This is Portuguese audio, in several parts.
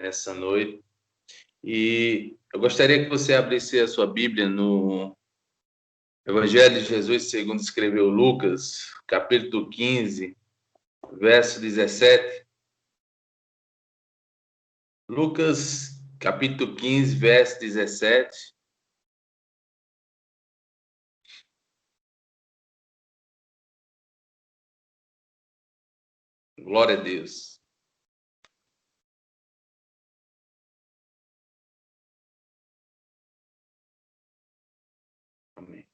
nessa noite. E eu gostaria que você abrisse a sua Bíblia no Evangelho de Jesus segundo escreveu Lucas, capítulo 15, verso 17. Lucas, capítulo 15, verso 17. Glória a Deus. Amém.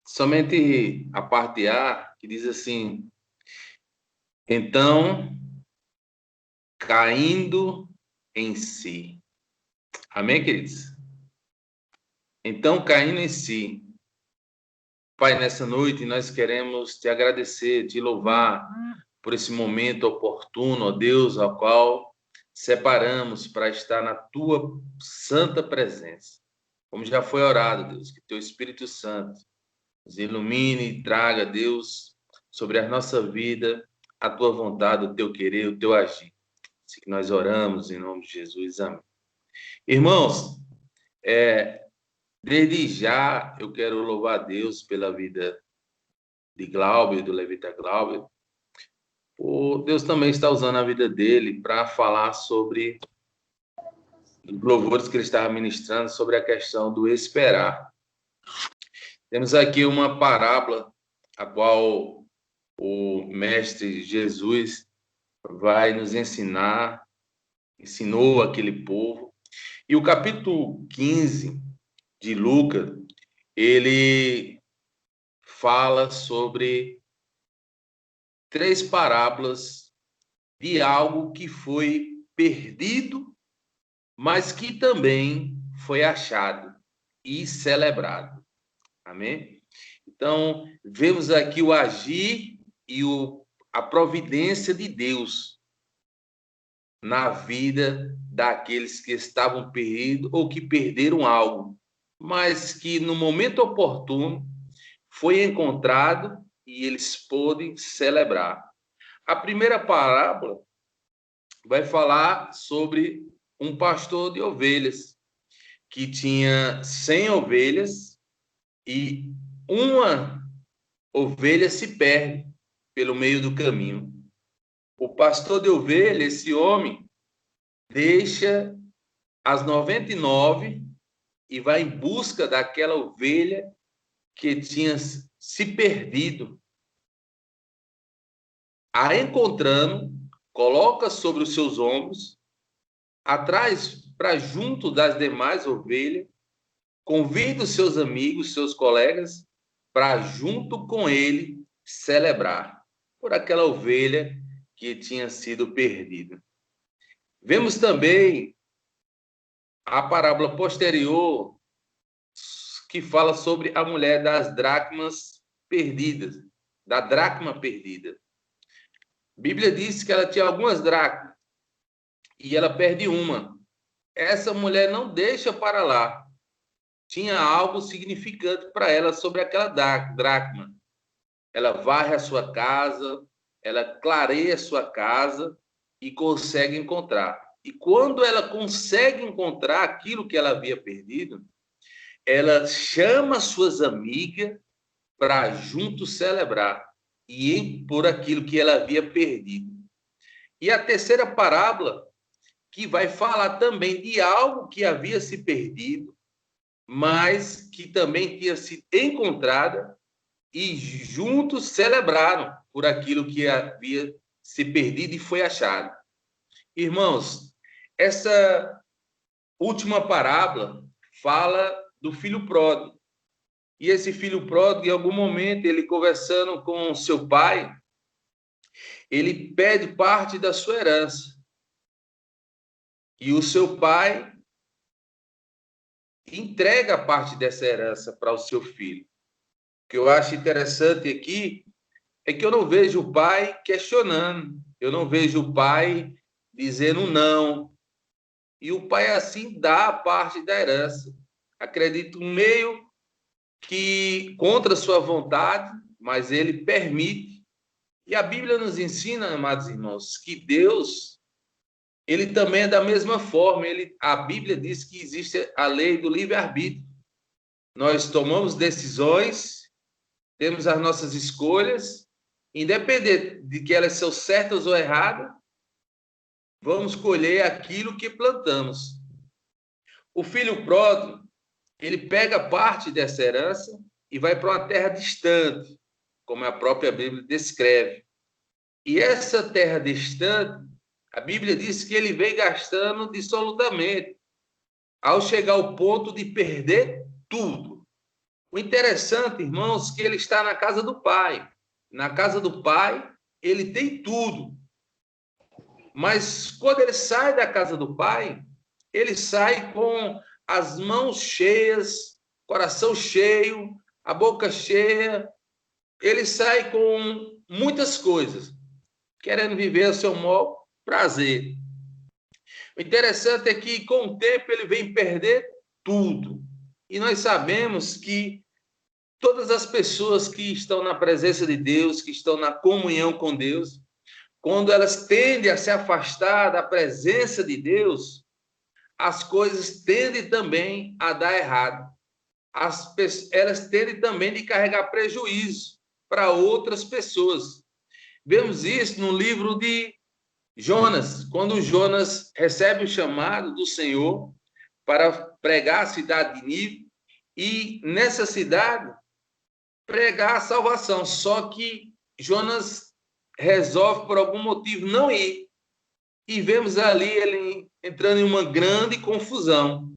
Somente a parte A, que diz assim: então, caindo em si. Amém, queridos? Então, caindo em si. Pai, nessa noite nós queremos te agradecer, te louvar por esse momento oportuno, ó Deus, ao qual separamos para estar na tua santa presença. Como já foi orado, Deus, que teu Espírito Santo nos ilumine e traga, Deus, sobre a nossa vida, a tua vontade, o teu querer, o teu agir. Assim que nós oramos em nome de Jesus. Amém. Irmãos, desde já eu quero louvar a Deus pela vida de Glauber, do Levita Glauber. Deus também está usando a vida dele para falar sobre os louvores que ele estava ministrando sobre a questão do esperar. Temos aqui uma parábola a qual o mestre Jesus vai nos ensinar, ensinou aquele povo. E o capítulo 15 de Lucas, ele fala sobre 3 parábolas de algo que foi perdido, mas que também foi achado e celebrado. Amém? Então, vemos aqui o agir e a providência de Deus na vida daqueles que estavam perdidos ou que perderam algo, mas que no momento oportuno foi encontrado e eles podem celebrar. A primeira parábola vai falar sobre um pastor de ovelhas que tinha 100 ovelhas e uma ovelha se perde pelo meio do caminho. O pastor de ovelha, esse homem, deixa as 99 e vai em busca daquela ovelha que tinha se perdido. A encontrando, coloca sobre os seus ombros, atrás para junto das demais ovelhas, convida os seus amigos, seus colegas, para junto com ele celebrar por aquela ovelha que tinha sido perdida. Vemos também a parábola posterior que fala sobre a mulher das dracmas perdidas, da dracma perdida. A Bíblia diz que ela tinha algumas dracmas e ela perde uma. Essa mulher não deixa para lá. Tinha algo significante para ela sobre aquela dracma. Ela varre a sua casa, ela clareia a sua casa e consegue encontrar. E quando ela consegue encontrar aquilo que ela havia perdido, ela chama suas amigas para juntos celebrar e por aquilo que ela havia perdido. E a terceira parábola, que vai falar também de algo que havia se perdido, mas que também tinha sido encontrada e juntos celebraram por aquilo que havia se perdido e foi achado. Irmãos, essa última parábola fala do filho pródigo. E esse filho pródigo, em algum momento, ele conversando com seu pai, ele pede parte da sua herança. E o seu pai entrega parte dessa herança para o seu filho. O que eu acho interessante aqui é que eu não vejo o pai questionando, eu não vejo o pai dizendo não. E o pai assim dá a parte da herança. Acredito meio que contra sua vontade, mas ele permite E a Bíblia nos ensina, amados irmãos, que Deus, ele também é da mesma forma. A Bíblia diz que existe a lei do livre-arbítrio. Nós tomamos decisões, temos as nossas escolhas, independente de que elas são certas ou erradas, vamos colher aquilo que plantamos. O filho pródigo, ele pega parte dessa herança e vai para uma terra distante, como a própria Bíblia descreve. E essa terra distante, a Bíblia diz que ele vem gastando dissolutamente, ao chegar ao ponto de perder tudo. O interessante, irmãos, é que ele está na casa do pai. Na casa do pai, ele tem tudo. Mas quando ele sai da casa do pai, ele sai com as mãos cheias, coração cheio, a boca cheia. Ele sai com muitas coisas, querendo viver o seu maior prazer. O interessante é que, com o tempo, ele vem perder tudo. E nós sabemos que todas as pessoas que estão na presença de Deus, que estão na comunhão com Deus, quando elas tendem a se afastar da presença de Deus, as coisas tendem também a dar errado. Elas tendem também de carregar prejuízo para outras pessoas. Vemos isso no livro de Jonas, quando Jonas recebe o chamado do Senhor para pregar a cidade de Nínive e nessa cidade pregar a salvação. Só que Jonas resolve por algum motivo não ir. E vemos ali ele entrando em uma grande confusão,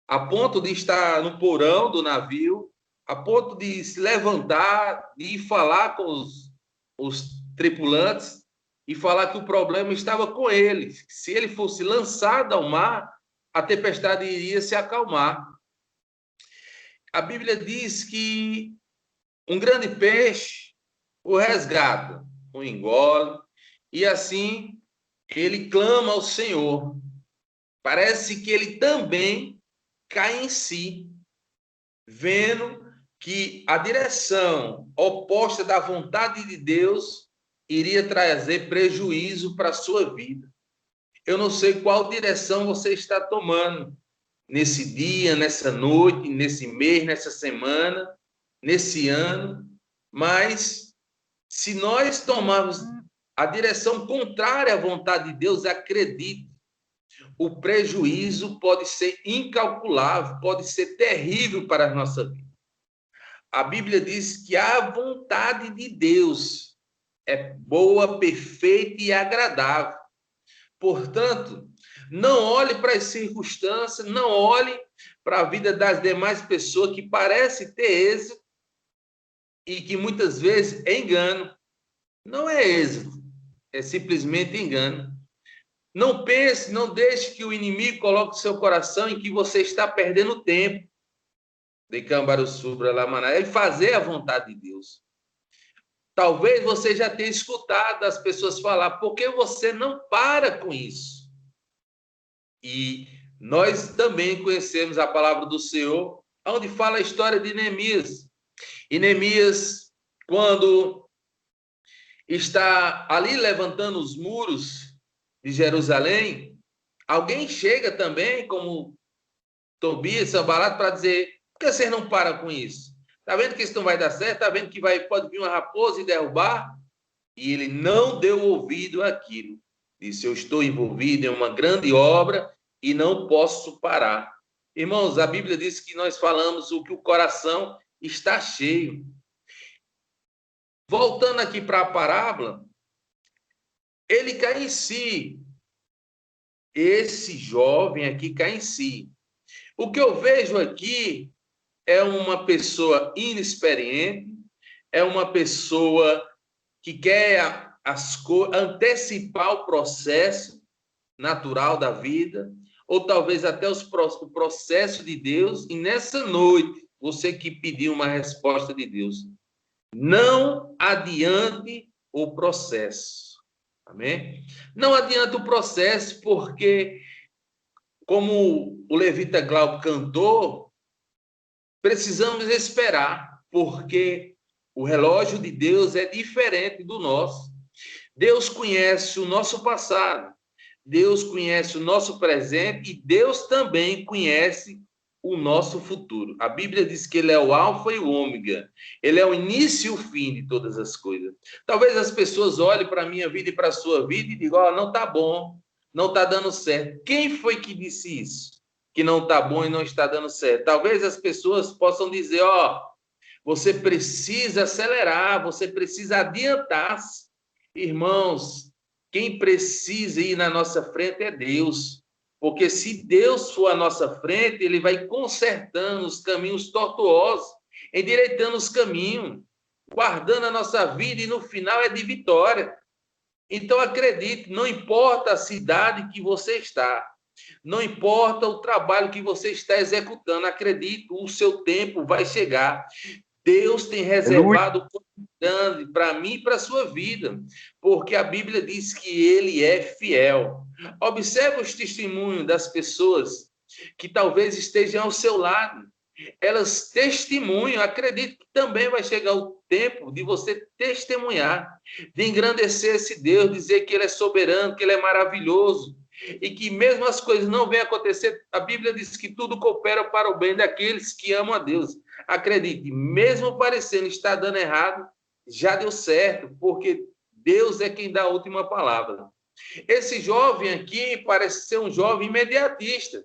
a ponto de estar no porão do navio, a ponto de se levantar e ir falar com os tripulantes e falar que o problema estava com ele. Se ele fosse lançado ao mar, a tempestade iria se acalmar. A Bíblia diz que um grande peixe o resgata, o engole, e assim ele clama ao Senhor. Parece que ele também cai em si, vendo que a direção oposta da vontade de Deus iria trazer prejuízo para a sua vida. Eu não sei qual direção você está tomando nesse dia, nessa noite, nesse mês, nessa semana, nesse ano, mas se nós tomarmos a direção contrária à vontade de Deus, acredite, o prejuízo pode ser incalculável, pode ser terrível para a nossa vida. A Bíblia diz que a vontade de Deus é boa, perfeita e agradável. Portanto, não olhe para as circunstâncias, não olhe para a vida das demais pessoas que parece ter êxito e que muitas vezes é engano. Não é êxito, é simplesmente engano. Não pense, não deixe que o inimigo coloque o seu coração em que você está perdendo tempo de Cambaruçubra, Lamaná, e fazer a vontade de Deus. Talvez você já tenha escutado as pessoas falar, por que você não para com isso? E nós também conhecemos a palavra do Senhor, onde fala a história de Neemias. E Neemias, quando está ali levantando os muros de Jerusalém, alguém chega também, como Tobias, Sanballat, para dizer, por que vocês não param com isso? Está vendo que isso não vai dar certo? Está vendo que pode vir uma raposa e derrubar? E ele não deu ouvido àquilo. Disse, eu estou envolvido em uma grande obra e não posso parar. Irmãos, a Bíblia diz que nós falamos o que o coração está cheio. Voltando aqui para a parábola, ele cai em si. Esse jovem aqui cai em si. O que eu vejo aqui é uma pessoa inexperiente, é uma pessoa que quer antecipar o processo natural da vida, ou talvez até o processo de Deus, e nessa noite, você que pediu uma resposta de Deus, não adiante o processo. Amém? Não adianta o processo, porque, como o levita Glauco cantou, precisamos esperar, porque o relógio de Deus é diferente do nosso. Deus conhece o nosso passado, Deus conhece o nosso presente e Deus também conhece o nosso futuro. A Bíblia diz que ele é o alfa e o ômega. Ele é o início e o fim de todas as coisas. Talvez as pessoas olhem para a minha vida e para a sua vida e digam, oh, não está bom, não está dando certo. Quem foi que disse isso? Que não está bom e não está dando certo. Talvez as pessoas possam dizer, ó, oh, você precisa acelerar, você precisa adiantar-se. Irmãos, quem precisa ir na nossa frente é Deus. Porque se Deus for à nossa frente, ele vai consertando os caminhos tortuosos, endireitando os caminhos, guardando a nossa vida e no final é de vitória. Então acredite, não importa a cidade que você está, não importa o trabalho que você está executando, acredite, o seu tempo vai chegar. Deus tem reservado grande para mim e para a sua vida, porque a Bíblia diz que ele é fiel. Observe os testemunhos das pessoas que talvez estejam ao seu lado. Elas testemunham, acredito que também vai chegar o tempo de você testemunhar, de engrandecer esse Deus, dizer que ele é soberano, que ele é maravilhoso, e que mesmo as coisas não venham acontecer, a Bíblia diz que tudo coopera para o bem daqueles que amam a Deus. Acredite, mesmo parecendo estar dando errado, já deu certo, porque Deus é quem dá a última palavra. Esse jovem aqui parece ser um jovem imediatista,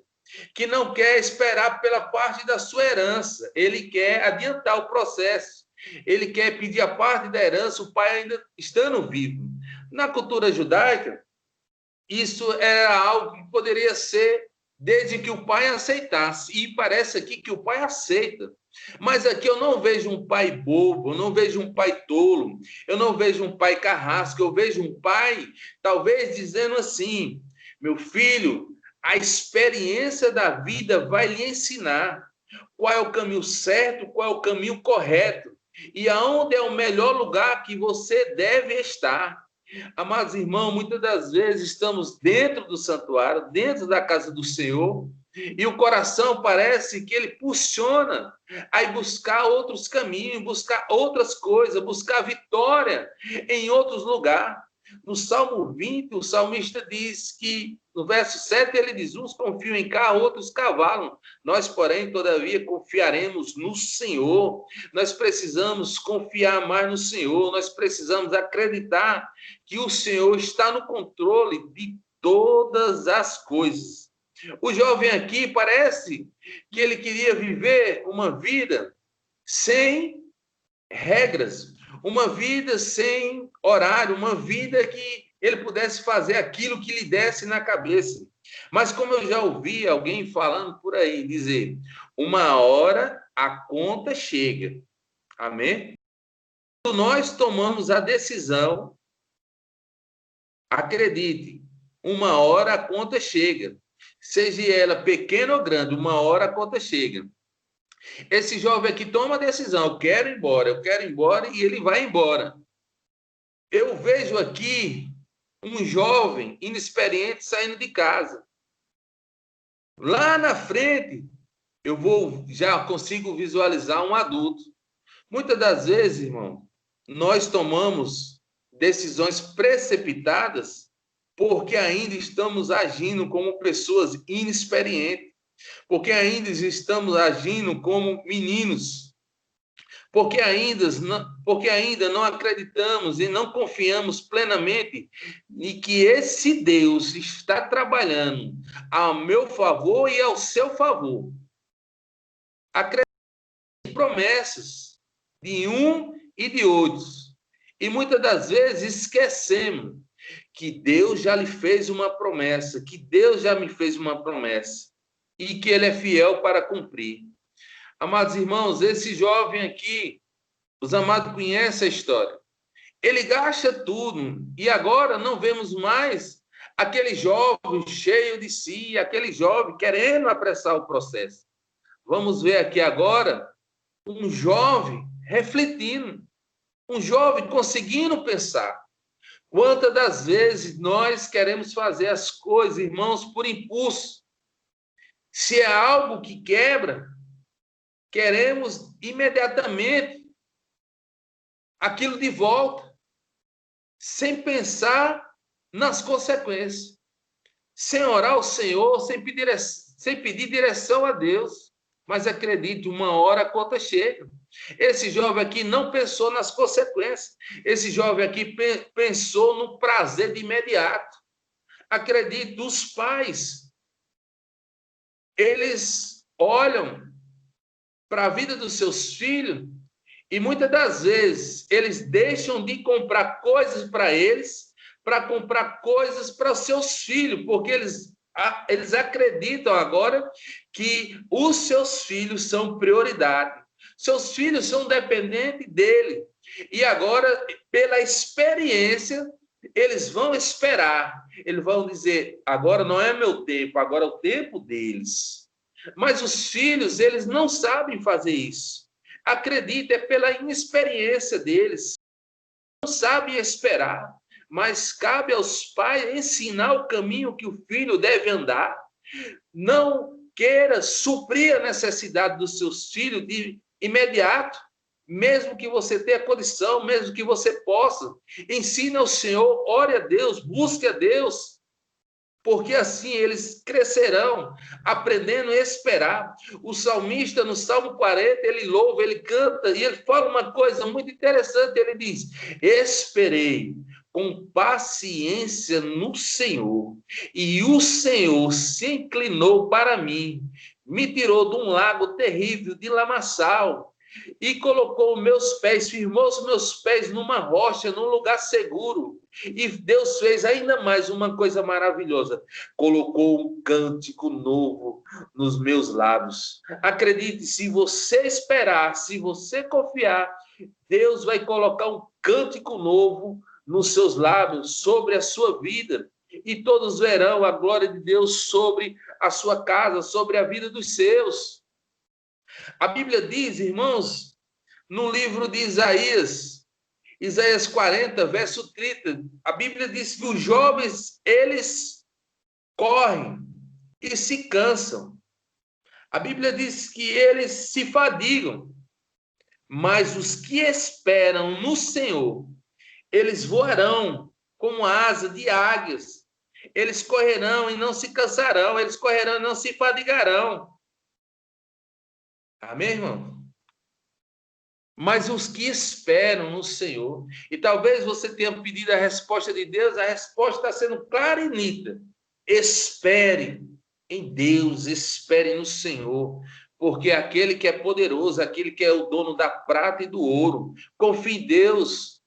que não quer esperar pela parte da sua herança, ele quer adiantar o processo, ele quer pedir a parte da herança, o pai ainda estando vivo. Na cultura judaica, isso era algo que poderia ser desde que o pai aceitasse, e parece aqui que o pai aceita. Mas aqui eu não vejo um pai bobo, eu não vejo um pai tolo, eu não vejo um pai carrasco, eu vejo um pai, talvez, dizendo assim, meu filho, a experiência da vida vai lhe ensinar qual é o caminho certo, qual é o caminho correto, e aonde é o melhor lugar que você deve estar. Amados irmãos, muitas das vezes estamos dentro do santuário, dentro da casa do Senhor, e o coração parece que ele pulsiona a ir buscar outros caminhos, buscar outras coisas, buscar vitória em outros lugares. No Salmo 20, o salmista diz que, no verso 7, ele diz, uns confiam em carro, outros cavalo. Nós, porém, todavia, confiaremos no Senhor. Nós precisamos confiar mais no Senhor, nós precisamos acreditar que o Senhor está no controle de todas as coisas. O jovem aqui parece que ele queria viver uma vida sem regras, uma vida sem horário, uma vida que ele pudesse fazer aquilo que lhe desse na cabeça. Mas como eu já ouvi alguém falando por aí, dizer, uma hora a conta chega. Amém? Quando nós tomamos a decisão, acredite, uma hora a conta chega. Seja ela pequena ou grande, uma hora a conta chega. Esse jovem aqui toma a decisão, eu quero ir embora, e ele vai embora. Eu vejo aqui um jovem inexperiente saindo de casa. Lá na frente, já consigo visualizar um adulto. Muitas das vezes, irmão, nós tomamos decisões precipitadas porque ainda estamos agindo como pessoas inexperientes, porque ainda estamos agindo como meninos, porque ainda não acreditamos e não confiamos plenamente em que esse Deus está trabalhando ao meu favor e ao seu favor. Acreditamos em promessas de um e de outros. E muitas das vezes esquecemos que Deus já lhe fez uma promessa, que Deus já me fez uma promessa e que ele é fiel para cumprir. Amados irmãos, esse jovem aqui, os amados conhecem a história. Ele gasta tudo e agora não vemos mais aquele jovem cheio de si, aquele jovem querendo apressar o processo. Vamos ver aqui agora um jovem refletindo, um jovem conseguindo pensar. Quantas das vezes nós queremos fazer as coisas, irmãos, por impulso? Se é algo que quebra, queremos imediatamente aquilo de volta. sem pensar nas consequências, sem orar ao Senhor, sem pedir direção a Deus. Mas acredite, uma hora a conta chega. Esse jovem aqui não pensou nas consequências. Esse jovem aqui pensou no prazer de imediato. Acredite, os pais, eles olham para a vida dos seus filhos e muitas das vezes eles deixam de comprar coisas para eles, para comprar coisas para os seus filhos, porque eles acreditam agora que os seus filhos são prioridade. Seus filhos são dependentes dele. E agora, pela experiência, eles vão esperar. Eles vão dizer, agora não é meu tempo, agora é o tempo deles. Mas os filhos, eles não sabem fazer isso. Acredita, é pela inexperiência deles. Não sabem esperar. Mas cabe aos pais ensinar o caminho que o filho deve andar. Não queira suprir a necessidade dos seus filhos de imediato, mesmo que você tenha condição, mesmo que você possa. Ensine ao Senhor, ore a Deus, busque a Deus, porque assim eles crescerão, aprendendo a esperar. O salmista, no Salmo 40, ele louva, ele canta, e ele fala uma coisa muito interessante, ele diz, esperei com paciência no Senhor, e o Senhor se inclinou para mim, me tirou de um lago terrível de lamaçal, e colocou meus pés, firmou os meus pés numa rocha, num lugar seguro. E Deus fez ainda mais uma coisa maravilhosa. Colocou um cântico novo nos meus lábios. Acredite, se você esperar, se você confiar, Deus vai colocar um cântico novo nos seus lábios, sobre a sua vida. E todos verão a glória de Deus sobre a sua casa, sobre a vida dos seus. A Bíblia diz, irmãos, no livro de Isaías 40, verso 30, a Bíblia diz que os jovens, eles correm e se cansam. A Bíblia diz que eles se fadigam, mas os que esperam no Senhor, eles voarão como asa de águias. Eles correrão e não se cansarão, eles correrão e não se fadigarão. Amém, irmão? Mas os que esperam no Senhor, e talvez você tenha pedido a resposta de Deus, a resposta está sendo clara e nítida. Espere em Deus, espere no Senhor, porque aquele que é poderoso, aquele que é o dono da prata e do ouro, confie em Deus,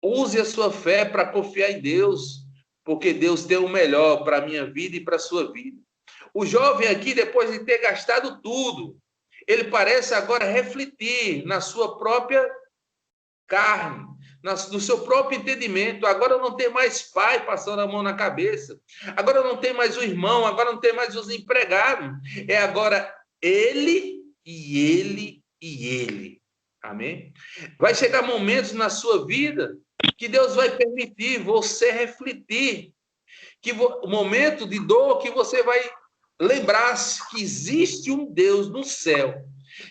use a sua fé para confiar em Deus, porque Deus tem o melhor para a minha vida e para a sua vida. O jovem aqui, depois de ter gastado tudo, ele parece agora refletir na sua própria carne, no seu próprio entendimento. Agora não tem mais pai passando a mão na cabeça. Agora não tem mais o irmão, agora não tem mais os empregados. É agora ele e ele e ele. Amém? Vai chegar momentos na sua vida que Deus vai permitir você refletir. O momento de dor que você vai lembrar-se que existe um Deus no céu,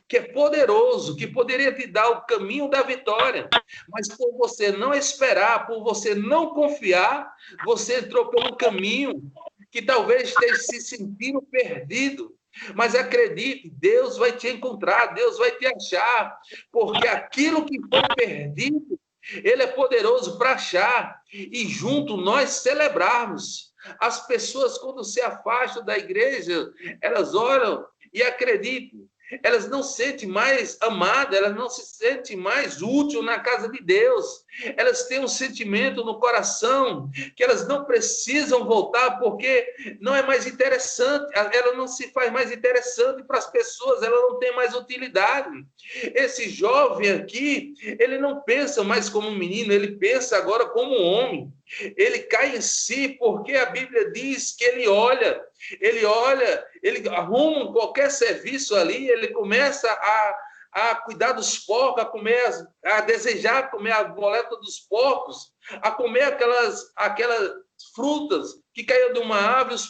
que é poderoso, que poderia te dar o caminho da vitória, mas por você não esperar, por você não confiar, você entrou pelo caminho que talvez esteja se sentindo perdido. Mas acredite, Deus vai te encontrar, Deus vai te achar, porque aquilo que foi perdido, Ele é poderoso para achar, e junto nós celebrarmos. As pessoas, quando se afastam da igreja, elas oram e acreditam. Elas não se sentem mais amadas, elas não se sentem mais úteis na casa de Deus. Elas têm um sentimento no coração que elas não precisam voltar porque não é mais interessante, ela não se faz mais interessante para as pessoas, ela não tem mais utilidade. Esse jovem aqui, ele não pensa mais como um menino, ele pensa agora como um homem. Ele cai em si porque a Bíblia diz que ele olha, ele arruma qualquer serviço ali, ele começa a cuidar dos porcos, a desejar comer a boleta dos porcos, a comer aquelas frutas que caíam de uma árvore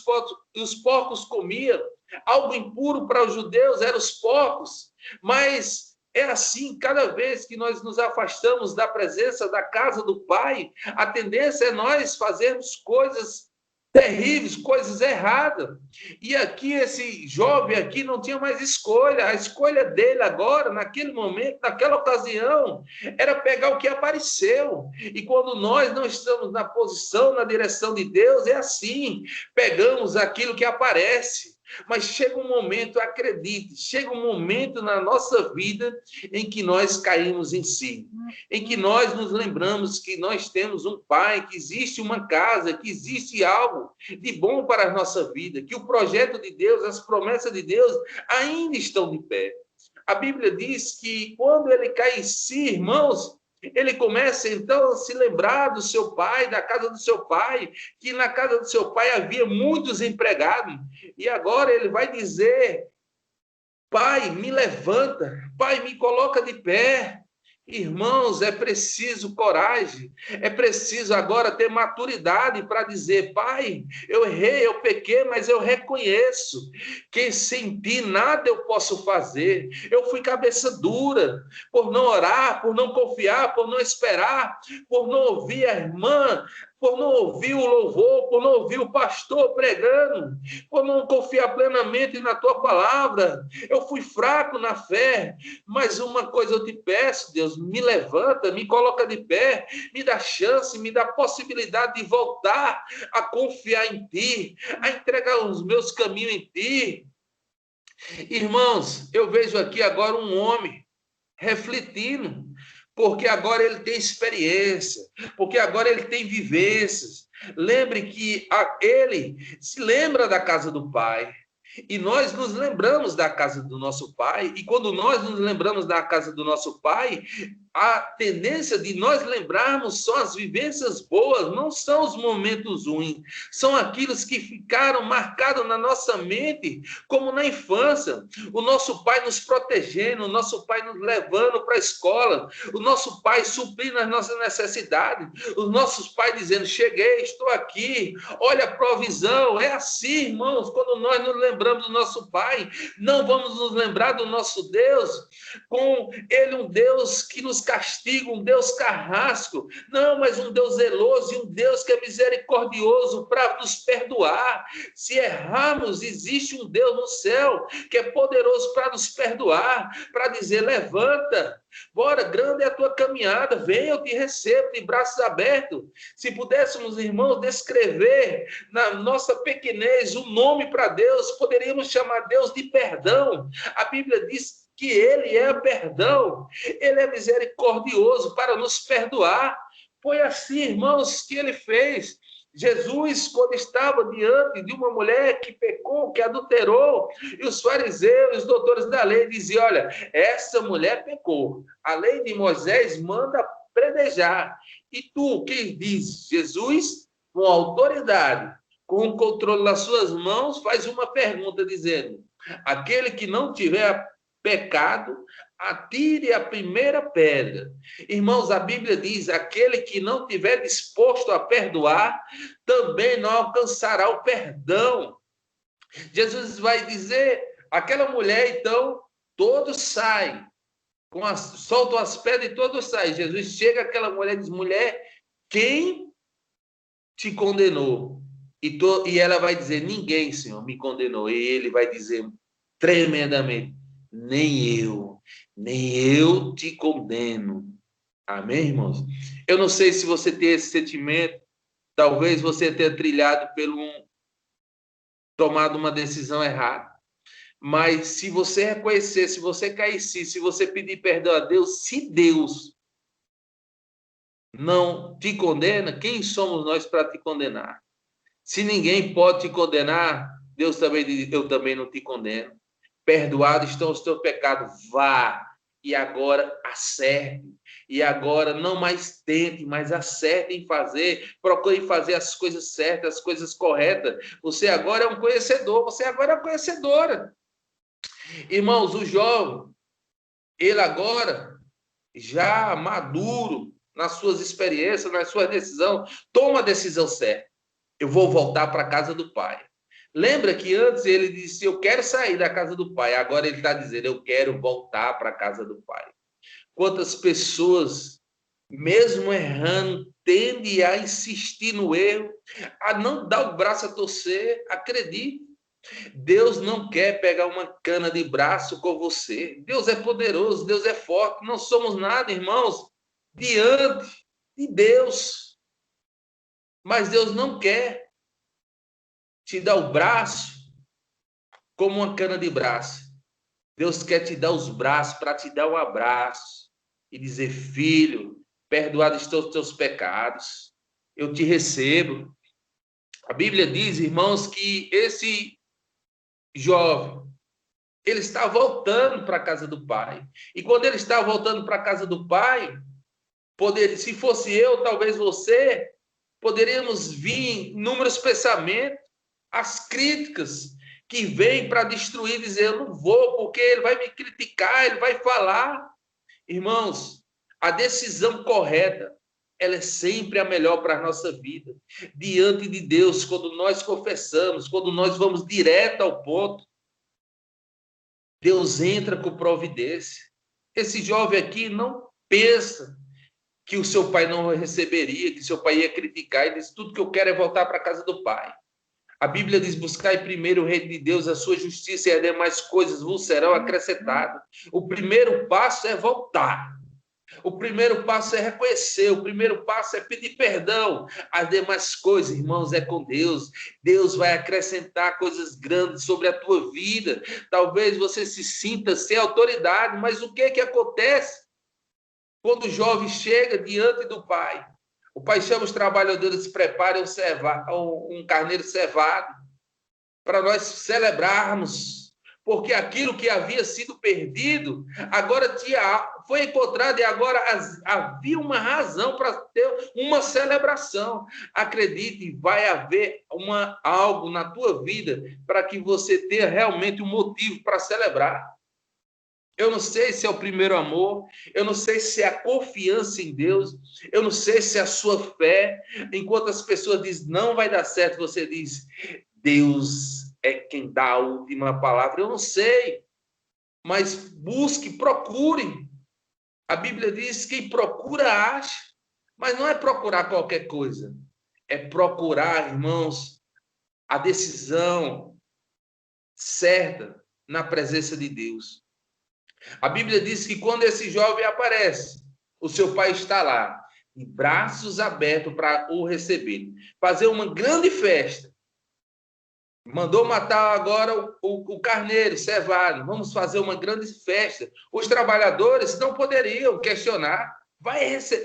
e os porcos comiam. Algo impuro para os judeus eram os porcos, mas É assim, cada vez que nós nos afastamos da presença da casa do Pai, a tendência é nós fazermos coisas terríveis, coisas erradas. E aqui, esse jovem aqui não tinha mais escolha. A escolha dele agora, naquele momento, naquela ocasião, era pegar o que apareceu. E quando nós não estamos na posição, na direção de Deus, é assim: pegamos aquilo que aparece. Mas chega um momento, acredite, chega um momento na nossa vida em que nós caímos em si, em que nós nos lembramos que nós temos um Pai, que existe uma casa, que existe algo de bom para a nossa vida, que o projeto de Deus, as promessas de Deus ainda estão de pé. A Bíblia diz que quando ele cai em si, irmãos, ele começa então a se lembrar do seu pai, da casa do seu pai, que na casa do seu pai havia muitos empregados. E agora ele vai dizer: Pai, me levanta, Pai, me coloca de pé. Irmãos, é preciso coragem, é preciso agora ter maturidade para dizer: Pai, eu errei, eu pequei, mas eu reconheço que sem ti nada eu posso fazer. Eu fui cabeça dura por não orar, por não confiar, por não esperar, por não ouvir a irmã, por não ouvir o louvor, por não ouvir o pastor pregando, por não confiar plenamente na tua palavra. Eu fui fraco na fé, mas uma coisa eu te peço, Deus: me levanta, me coloca de pé, me dá chance, me dá possibilidade de voltar a confiar em ti, a entregar os meus caminhos em ti. Irmãos, eu vejo aqui agora um homem refletindo, porque agora ele tem experiência, porque agora ele tem vivências. Lembre que ele se lembra da casa do Pai. E nós nos lembramos da casa do nosso Pai, e quando nós nos lembramos da casa do nosso Pai, a tendência de nós lembrarmos são as vivências boas, não são os momentos ruins, são aqueles que ficaram marcados na nossa mente, como na infância. O nosso pai nos protegendo, o nosso pai nos levando para a escola, o nosso pai suprindo as nossas necessidades, os nossos pais dizendo: cheguei, estou aqui, olha a provisão. É assim, irmãos, quando nós nos lembramos do nosso pai, não vamos nos lembrar do nosso Deus, com ele um Deus que nos castiga, um Deus carrasco, não, mas um Deus zeloso e um Deus que é misericordioso para nos perdoar. Se errarmos, existe um Deus no céu que é poderoso para nos perdoar, para dizer: levanta, bora, grande é a tua caminhada, vem, eu te recebo de braços abertos. Se pudéssemos, irmãos, descrever na nossa pequenez o nome para Deus, poderíamos chamar Deus de perdão. A Bíblia diz que ele é perdão, ele é misericordioso para nos perdoar. Foi assim, irmãos, que ele fez. Jesus, quando estava diante de uma mulher que pecou, que adulterou, e os fariseus, os doutores da lei diziam: olha, essa mulher pecou, a lei de Moisés manda predejar. E tu, quem diz? Jesus, com autoridade, com o controle nas suas mãos, faz uma pergunta dizendo: aquele que não tiver pecado, atire a primeira pedra. Irmãos, a Bíblia diz: aquele que não tiver disposto a perdoar, também não alcançará o perdão. Jesus vai dizer, aquela mulher, então, todos saem, soltam as pedras e todos saem. Jesus chega àquela mulher e diz: mulher, quem te condenou? E ela vai dizer: ninguém, Senhor, me condenou. E ele vai dizer tremendamente: nem eu te condeno. Amém, irmãos? Eu não sei se você tem esse sentimento, talvez você tenha tomado uma decisão errada, mas se você reconhecer, se você cair, se você pedir perdão a Deus, se Deus não te condena, quem somos nós para te condenar? Se ninguém pode te condenar, Deus também diz: eu também não te condeno. Perdoados estão os teus pecados, vá, e agora acerte, e agora não mais tente, mas acerte em fazer, procure fazer as coisas certas, as coisas corretas. Você agora é um conhecedor, você agora é uma conhecedora. Irmãos, o jovem, ele agora, já maduro nas suas experiências, nas suas decisões, toma a decisão certa: eu vou voltar para a casa do Pai. Lembra que antes ele disse, eu quero sair da casa do pai. Agora ele está dizendo, eu quero voltar para a casa do pai. Quantas pessoas, mesmo errando, tendem a insistir no erro, a não dar o braço a torcer. Acredite, Deus não quer pegar uma cana de braço com você. Deus é poderoso, Deus é forte. Não somos nada, irmãos, diante de Deus. Mas Deus não quer te dar o braço como uma cana de braço. Deus quer te dar os braços para te dar um abraço e dizer, filho, perdoados estão os teus pecados, eu te recebo. A Bíblia diz, irmãos, que esse jovem, ele está voltando para a casa do pai. E quando ele está voltando para a casa do pai, se fosse eu, talvez você, poderíamos vir inúmeros pensamentos, as críticas que vêm para destruir, dizer, eu não vou, porque ele vai me criticar, ele vai falar. Irmãos, a decisão correta, ela é sempre a melhor para a nossa vida. Diante de Deus, quando nós confessamos, quando nós vamos direto ao ponto, Deus entra com providência. Esse jovem aqui não pensa que o seu pai não receberia, que seu pai ia criticar. Ele diz, tudo que eu quero é voltar para a casa do pai. A Bíblia diz, buscai primeiro o reino de Deus, a sua justiça e as demais coisas vos serão acrescentadas. O primeiro passo é voltar. O primeiro passo é reconhecer, o primeiro passo é pedir perdão. As demais coisas, irmãos, é com Deus. Deus vai acrescentar coisas grandes sobre a tua vida. Talvez você se sinta sem autoridade, mas o que é que acontece quando o jovem chega diante do pai? O pai chama os trabalhadores, prepara um carneiro cevado para nós celebrarmos, porque aquilo que havia sido perdido agora foi encontrado e agora havia uma razão para ter uma celebração. Acredite, vai haver algo na tua vida para que você tenha realmente um motivo para celebrar. Eu não sei se é o primeiro amor, eu não sei se é a confiança em Deus, eu não sei se é a sua fé. Enquanto as pessoas dizem, não vai dar certo, você diz, Deus é quem dá a última palavra. Eu não sei, mas busque, procure. A Bíblia diz que quem procura acha, mas não é procurar qualquer coisa, é procurar, irmãos, a decisão certa na presença de Deus. A Bíblia diz que quando esse jovem aparece, o seu pai está lá, de braços abertos para o receber, fazer uma grande festa. Mandou matar agora o carneiro cevado. Vamos fazer uma grande festa. Os trabalhadores não poderiam questionar.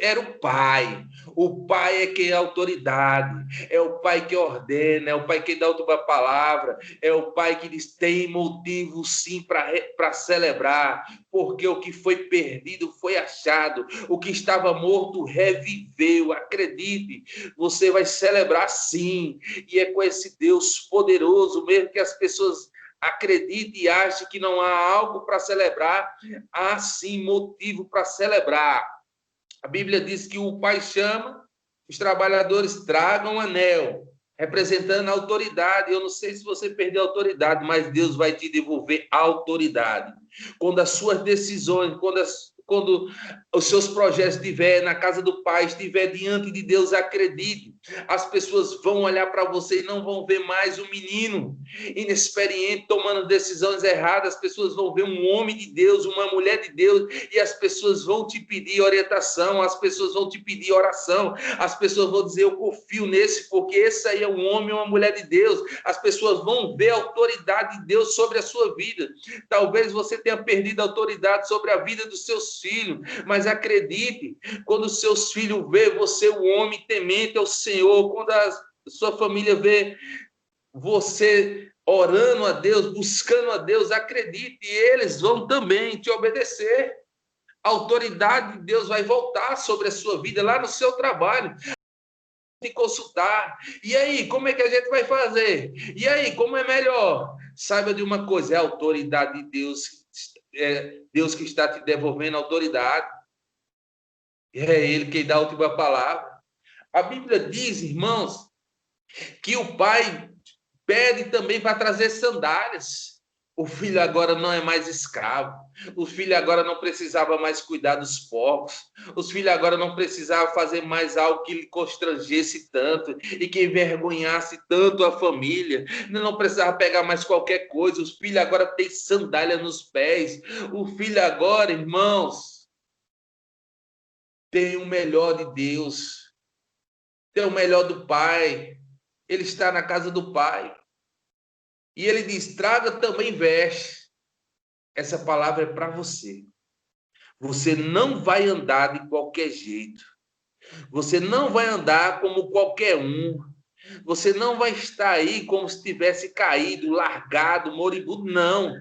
Era o pai. O pai é quem é a autoridade. É o pai que ordena. É o pai que dá a última palavra. É o pai que diz: tem motivo sim para celebrar. Porque o que foi perdido foi achado. O que estava morto reviveu. Acredite, você vai celebrar sim. E é com esse Deus poderoso, mesmo que as pessoas acreditem e achem que não há algo para celebrar, há sim motivo para celebrar. A Bíblia diz que o pai chama, os trabalhadores tragam um anel, representando a autoridade. Eu não sei se você perdeu a autoridade, mas Deus vai te devolver a autoridade. Quando as suas decisões, quando os seus projetos estiverem na casa do Pai, estiver diante de Deus, acredite, as pessoas vão olhar para você e não vão ver mais um menino inexperiente tomando decisões erradas. As pessoas vão ver um homem de Deus, uma mulher de Deus, e as pessoas vão te pedir orientação, as pessoas vão te pedir oração, as pessoas vão dizer, eu confio nesse, porque esse aí é um homem ou uma mulher de Deus. As pessoas vão ver a autoridade de Deus sobre a sua vida. Talvez você tenha perdido a autoridade sobre a vida dos seus filhos, mas acredite, quando os seus filhos vê você, o homem temente ao Senhor, quando a sua família vê você orando a Deus, buscando a Deus, acredite, eles vão também te obedecer. A autoridade de Deus vai voltar sobre a sua vida, lá no seu trabalho, te consultar. E aí, como é que a gente vai fazer? E aí, como é melhor? Saiba de uma coisa, é a autoridade de Deus, é Deus que está te devolvendo a autoridade. É Ele quem dá a última palavra. A Bíblia diz, irmãos, que o pai pede também para trazer sandálias. O filho agora não é mais escravo. O filho agora não precisava mais cuidar dos porcos. Os filhos agora não precisavam fazer mais algo que lhe constrangesse tanto e que envergonhasse tanto a família. Não precisava pegar mais qualquer coisa. Os filhos agora têm sandália nos pés. O filho agora, irmãos, tem o melhor de Deus. Tem o melhor do Pai. Ele está na casa do Pai. E ele diz, traga também veste. Essa palavra é para você. Você não vai andar de qualquer jeito. Você não vai andar como qualquer um. Você não vai estar aí como se tivesse caído, largado, moribundo. Não.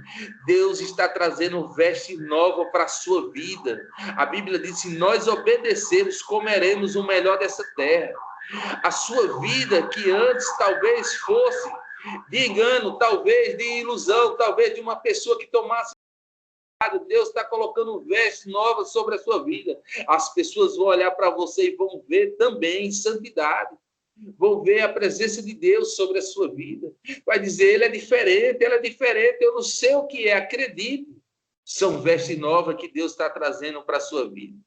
Deus está trazendo veste nova para a sua vida. A Bíblia diz, se nós obedecermos, comeremos o melhor dessa terra. A sua vida, que antes talvez fosse de engano, talvez de ilusão, talvez de uma pessoa que tomasse. Deus está colocando vestes novas sobre a sua vida. As pessoas vão olhar para você e vão ver também santidade. Vão ver a presença de Deus sobre a sua vida. Vai dizer, ele é diferente, eu não sei o que é, acredite. São vestes novas que Deus está trazendo para a sua vida.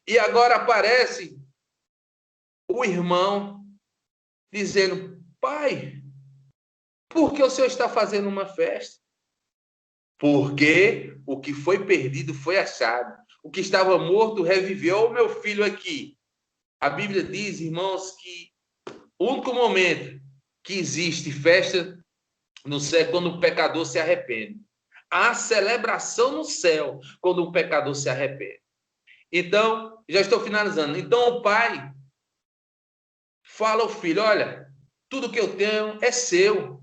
E agora aparece o irmão dizendo, pai, por que o senhor está fazendo uma festa? Porque o que foi perdido foi achado. O que estava morto reviveu. O meu filho aqui. A Bíblia diz, irmãos, que o único momento que existe festa no céu é quando o pecador se arrepende. Há celebração no céu quando o pecador se arrepende. Então, já estou finalizando. Então, o pai fala ao filho, olha, tudo que eu tenho é seu.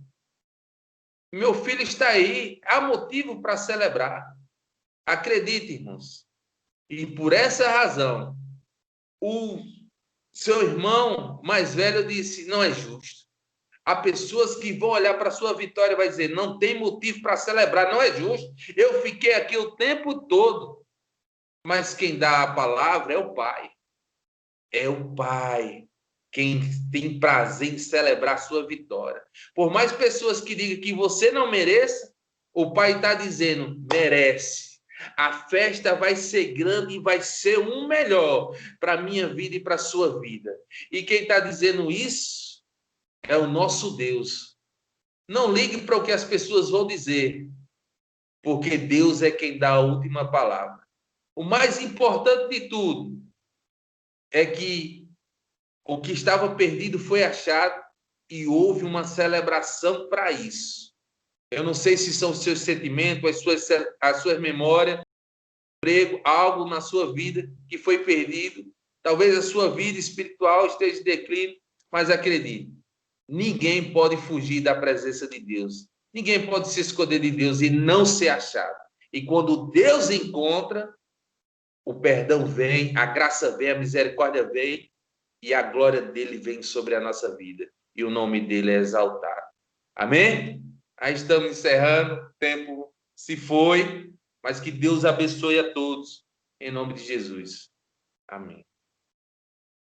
Meu filho está aí, há motivo para celebrar. Acredite, irmãos. E por essa razão, o seu irmão mais velho disse, não é justo. Há pessoas que vão olhar para a sua vitória e vai dizer, não tem motivo para celebrar, não é justo. Eu fiquei aqui o tempo todo. Mas quem dá a palavra é o Pai. É o Pai. Quem tem prazer em celebrar a sua vitória. Por mais pessoas que digam que você não mereça, o Pai está dizendo, merece. A festa vai ser grande e vai ser um melhor para a minha vida e para a sua vida. E quem está dizendo isso é o nosso Deus. Não ligue para o que as pessoas vão dizer, porque Deus é quem dá a última palavra. O mais importante de tudo é que o que estava perdido foi achado e houve uma celebração para isso. Eu não sei se são os seus sentimentos, as suas memórias, emprego, algo na sua vida que foi perdido. Talvez a sua vida espiritual esteja em declínio, mas acredite, ninguém pode fugir da presença de Deus. Ninguém pode se esconder de Deus e não ser achado. E quando Deus encontra, o perdão vem, a graça vem, a misericórdia vem, e a glória dele vem sobre a nossa vida. E o nome dele é exaltado. Amém? Aí estamos encerrando, o tempo se foi, mas que Deus abençoe a todos, em nome de Jesus. Amém.